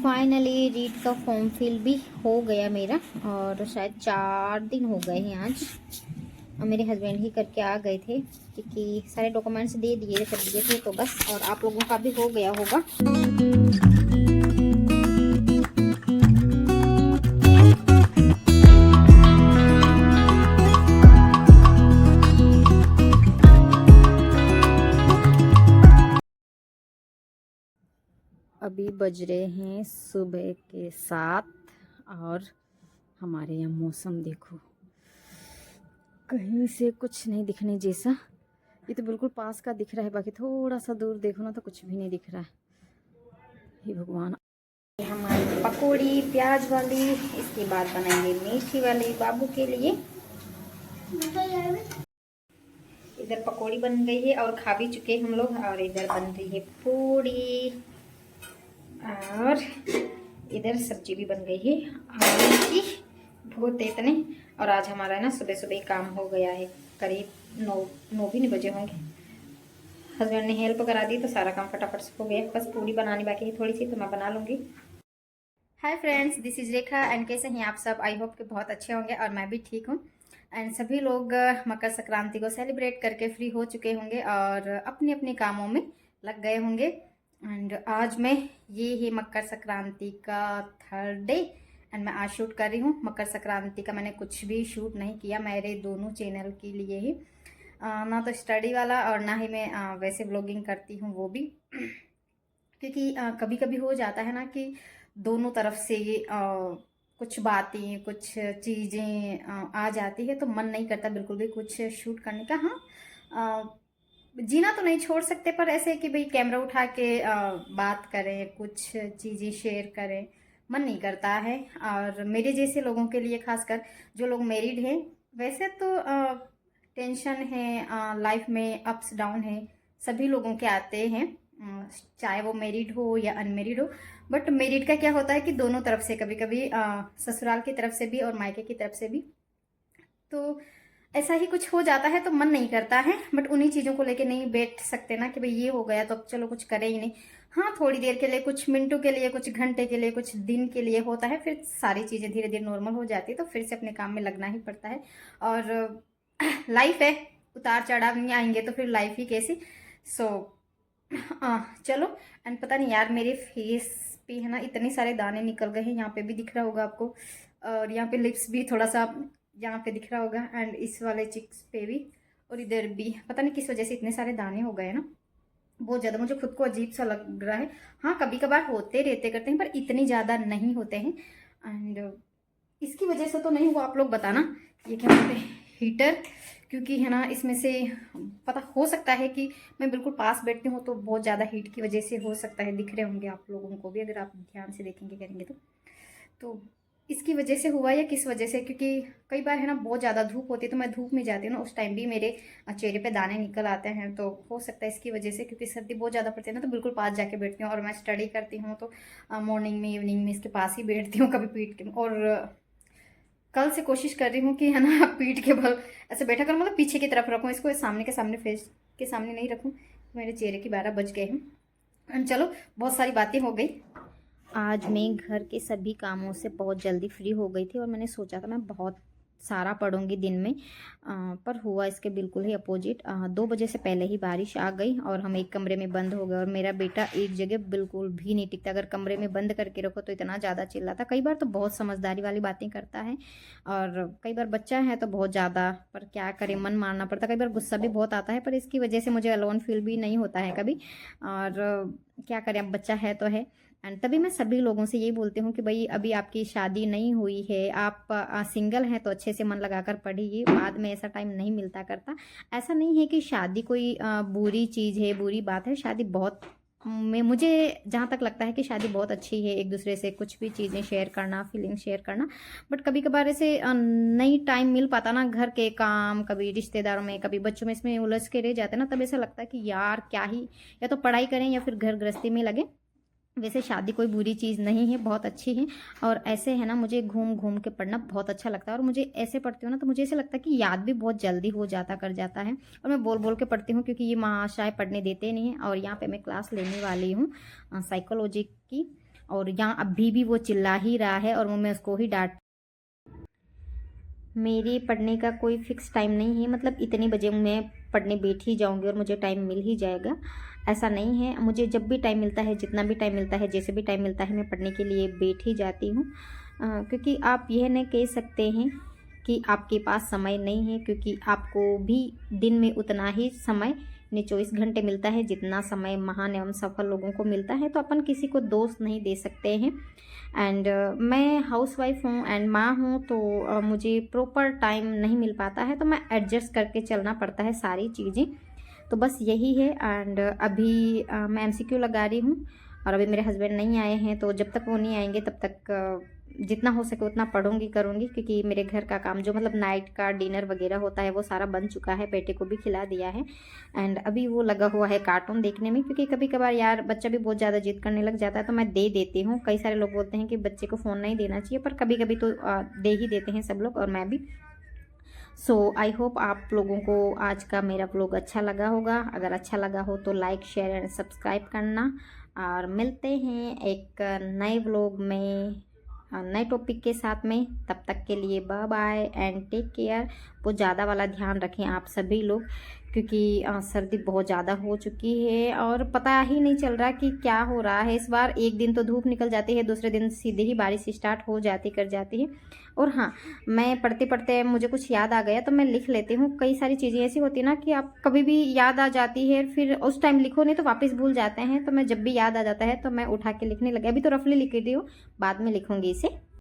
Finally REET का form fill भी हो गया मेरा, और शायद 4 दिन हो गए हैं आज। और मेरे हस्बैंड ही करके आ गए थे, क्योंकि सारे डॉक्यूमेंट्स दे दिए कर दिए थे तो बस। और आप लोगों का भी हो गया होगा। अभी बज रहे हैं सुबह के 7, और हमारे यहाँ मौसम देखो, कहीं से कुछ नहीं दिखने जैसा। ये तो बिल्कुल पास का दिख रहा है, बाकी थोड़ा सा दूर देखो ना तो कुछ भी नहीं दिख रहा है। हे भगवान। हमारी पकौड़ी प्याज वाली, इसके बाद बनाएंगे मीठी वाली बाबू के लिए। इधर पकौड़ी बन गई है और खा भी चुके हम लोग, और इधर बन रही है पूड़ी, और इधर सब्जी भी बन गई है आलू की, बहुत इतने। और आज हमारा है ना सुबह सुबह ही काम हो गया है, करीब 9 भी नहीं बजे होंगे। हस्बैंड ने हेल्प करा दी तो सारा काम फटाफट से हो गया। बस पूड़ी बनानी बाकी है थोड़ी सी, तो मैं बना लूँगी। Hi friends, this is Rekha and कैसे हैं आप सब? आई होप कि बहुत अच्छे होंगे, और मैं भी ठीक हूँ। एंड सभी लोग मकर संक्रांति को सेलिब्रेट करके फ्री हो चुके होंगे और अपने अपने कामों में लग गए होंगे। एंड आज मैं, ये है मकर संक्रांति का 3rd डे, एंड मैं आज शूट कर रही हूँ। मकर संक्रांति का मैंने कुछ भी शूट नहीं किया, मेरे दोनों चैनल के लिए ही। ना तो स्टडी वाला और ना ही मैं वैसे व्लॉगिंग करती हूँ, वो भी क्योंकि कभी कभी हो जाता है ना कि दोनों तरफ से कुछ बातें, कुछ चीज़ें आ जाती है, तो मन नहीं करता बिल्कुल भी कुछ शूट करने का। हाँ, जीना तो नहीं छोड़ सकते, पर ऐसे कि भाई कैमरा उठा के बात करें, कुछ चीज़ें शेयर करें, मन नहीं करता है। और मेरे जैसे लोगों के लिए, खासकर जो लोग मैरिड हैं, वैसे तो टेंशन है लाइफ में, अप्स डाउन है, सभी लोगों के आते हैं, चाहे वो मैरिड हो या अनमेरिड हो। बट मैरिड का क्या होता है कि दोनों तरफ से, कभी कभी ससुराल की तरफ से भी और मायके की तरफ से भी, तो ऐसा ही कुछ हो जाता है तो मन नहीं करता है। बट उन्हीं चीज़ों को लेके नहीं बैठ सकते ना कि भाई ये हो गया तो अब चलो कुछ करें ही नहीं। हाँ, थोड़ी देर के लिए, कुछ मिनटों के लिए, कुछ घंटे के लिए, कुछ दिन के लिए होता है, फिर सारी चीज़ें धीरे धीरे नॉर्मल हो जाती है, तो फिर से अपने काम में लगना ही पड़ता है। और लाइफ है, उतार चढ़ाव नहीं आएंगे तो फिर लाइफ ही कैसी। सो चलो। एंड पता नहीं यार, मेरे फेस पे है ना इतने सारे दाने निकल गए हैं, यहाँ पे भी दिख रहा होगा आपको, और यहाँ पे लिप्स भी थोड़ा सा यहाँ पे दिख रहा होगा, एंड इस वाले चिक्स पे भी, और इधर भी। पता नहीं किस वजह से इतने सारे दाने हो गए ना, बहुत ज़्यादा मुझे खुद को अजीब सा लग रहा है। हाँ, कभी कभार होते रहते करते हैं, पर इतनी ज़्यादा नहीं होते हैं। एंड इसकी वजह से तो नहीं हुआ, आप लोग बताना। ये क्या बोलते हैं, हीटर, क्योंकि है ना इसमें से पता हो सकता है कि मैं बिल्कुल पास बैठती हूँ, तो बहुत ज़्यादा हीट की वजह से हो सकता है। दिख रहे होंगे आप लोगों को भी, अगर आप ध्यान से देखेंगे करेंगे तो इसकी वजह से हुआ या किस वजह से, क्योंकि कई बार है ना बहुत ज़्यादा धूप होती है, तो मैं धूप में जाती हूँ ना, उस टाइम भी मेरे चेहरे पे दाने निकल आते हैं, तो हो सकता है इसकी वजह से। क्योंकि सर्दी बहुत ज़्यादा पड़ती है ना, तो बिल्कुल पास जाके बैठती हूँ, और मैं स्टडी करती हूँ तो मॉर्निंग में, इवनिंग में इसके पास ही बैठती हूँ, कभी पीठ के। और कल से कोशिश कर रही हूँ कि है ना पीठ के बल ऐसे बैठा कर, मतलब पीछे की तरफ रखूँ इसको, सामने के सामने, फेस के सामने नहीं रखूँ। मेरे चेहरे की 12 बज गए हैं। चलो, बहुत सारी बातें हो गई। आज मैं घर के सभी कामों से बहुत जल्दी फ्री हो गई थी, और मैंने सोचा था मैं बहुत सारा पढ़ूंगी दिन में, पर हुआ इसके बिल्कुल ही अपोजिट। 2 बजे से पहले ही बारिश आ गई, और हम एक कमरे में बंद हो गए, और मेरा बेटा एक जगह बिल्कुल भी नहीं टिकता। अगर कमरे में बंद करके रखो तो इतना ज़्यादा चिल्लाता, कई बार तो बहुत समझदारी वाली बातें करता है, और कई बार बच्चा है तो बहुत ज़्यादा, पर क्या करें, मन मारना पड़ता। कई बार गुस्सा भी बहुत आता है, पर इसकी वजह से मुझे अलोन फील भी नहीं होता है कभी। और क्या करें, अब बच्चा है तो है। एंड तभी मैं सभी लोगों से यही बोलती हूँ कि भाई अभी आपकी शादी नहीं हुई है, आप सिंगल हैं, तो अच्छे से मन लगाकर पढ़िए, बाद में ऐसा टाइम नहीं मिलता करता। ऐसा नहीं है कि शादी कोई बुरी चीज़ है, बुरी बात है। शादी बहुत, मुझे जहाँ तक लगता है कि शादी बहुत अच्छी है, एक दूसरे से कुछ भी चीज़ें शेयर करना, फीलिंग शेयर करना। बट कभी कभार ऐसे नहीं टाइम मिल पाता ना, घर के काम, कभी रिश्तेदारों में, कभी बच्चों में, इसमें उलझ के रह जाते ना, तब ऐसा लगता है कि यार क्या ही, या तो पढ़ाई करें या फिर घर गृहस्थी में लगे। वैसे शादी कोई बुरी चीज़ नहीं है, बहुत अच्छी है। और ऐसे है ना, मुझे घूम घूम के पढ़ना बहुत अच्छा लगता है, और मुझे ऐसे पढ़ती हूँ ना तो मुझे ऐसे लगता है कि याद भी बहुत जल्दी हो जाता कर जाता है। और मैं बोल बोल के पढ़ती हूँ, क्योंकि ये महाशय पढ़ने देते नहीं हैं। और यहाँ पे मैं क्लास लेने वाली हूँ साइकोलॉजी की, और यहाँ अभी भी वो चिल्ला ही रहा है और मैं उसको ही डांट। मेरे पढ़ने का कोई फिक्स टाइम नहीं है, मतलब इतने बजे मैं पढ़ने बैठ ही जाऊंगी और मुझे टाइम मिल ही जाएगा, ऐसा नहीं है। मुझे जब भी टाइम मिलता है, जितना भी टाइम मिलता है, जैसे भी टाइम मिलता है, मैं पढ़ने के लिए बैठ ही जाती हूँ। क्योंकि आप यह नहीं कह सकते हैं कि आपके पास समय नहीं है, क्योंकि आपको भी दिन में उतना ही समय, 24 घंटे मिलता है जितना समय महान एवं सफल लोगों को मिलता है। तो अपन किसी को दोष नहीं दे सकते हैं। एंड मैं हाउसवाइफ हूँ एंड माँ हूँ, तो मुझे प्रॉपर टाइम नहीं मिल पाता है, तो मैं एडजस्ट करके चलना पड़ता है सारी चीज़ें। तो बस यही है। एंड अभी मैं MCQ लगा रही हूँ और अभी मेरे हस्बैंड नहीं आए हैं, तो जब तक वो नहीं आएंगे तब तक जितना हो सके उतना पढ़ूंगी करूँगी, क्योंकि मेरे घर का काम जो मतलब नाइट का डिनर वगैरह होता है वो सारा बन चुका है, बेटे को भी खिला दिया है। एंड अभी वो लगा हुआ है कार्टून देखने में, क्योंकि कभी कभार यार बच्चा भी बहुत ज़्यादा जिद करने लग जाता है, तो मैं दे देती हूँ। कई सारे लोग बोलते हैं कि बच्चे को फ़ोन नहीं देना चाहिए, पर कभी कभी तो दे ही देते हैं सब लोग, और मैं भी। सो आई होप आप लोगों को आज का मेरा व्लॉग अच्छा लगा होगा। अगर अच्छा लगा हो तो लाइक, शेयर एंड सब्सक्राइब करना, और मिलते हैं एक नए व्लॉग में नए टॉपिक के साथ में। तब तक के लिए bye bye and take care. बहुत ज़्यादा वाला ध्यान रखें आप सभी लोग, क्योंकि सर्दी बहुत ज़्यादा हो चुकी है और पता ही नहीं चल रहा कि क्या हो रहा है इस बार। एक दिन तो धूप निकल जाती है, दूसरे दिन सीधे ही बारिश स्टार्ट हो जाती कर जाती है। और हाँ, मैं पढ़ते पढ़ते मुझे कुछ याद आ गया तो मैं लिख लेती हूँ। कई सारी चीज़ें ऐसी होती है ना कि आप कभी भी याद आ जाती है, फिर उस टाइम लिखो नहीं तो वापस भूल जाते हैं। तो मैं जब भी याद आ जाता है तो मैं उठा के लिखने लगी। अभी तो रफली लिख रही हूँ, बाद में लिखूँगी इसे।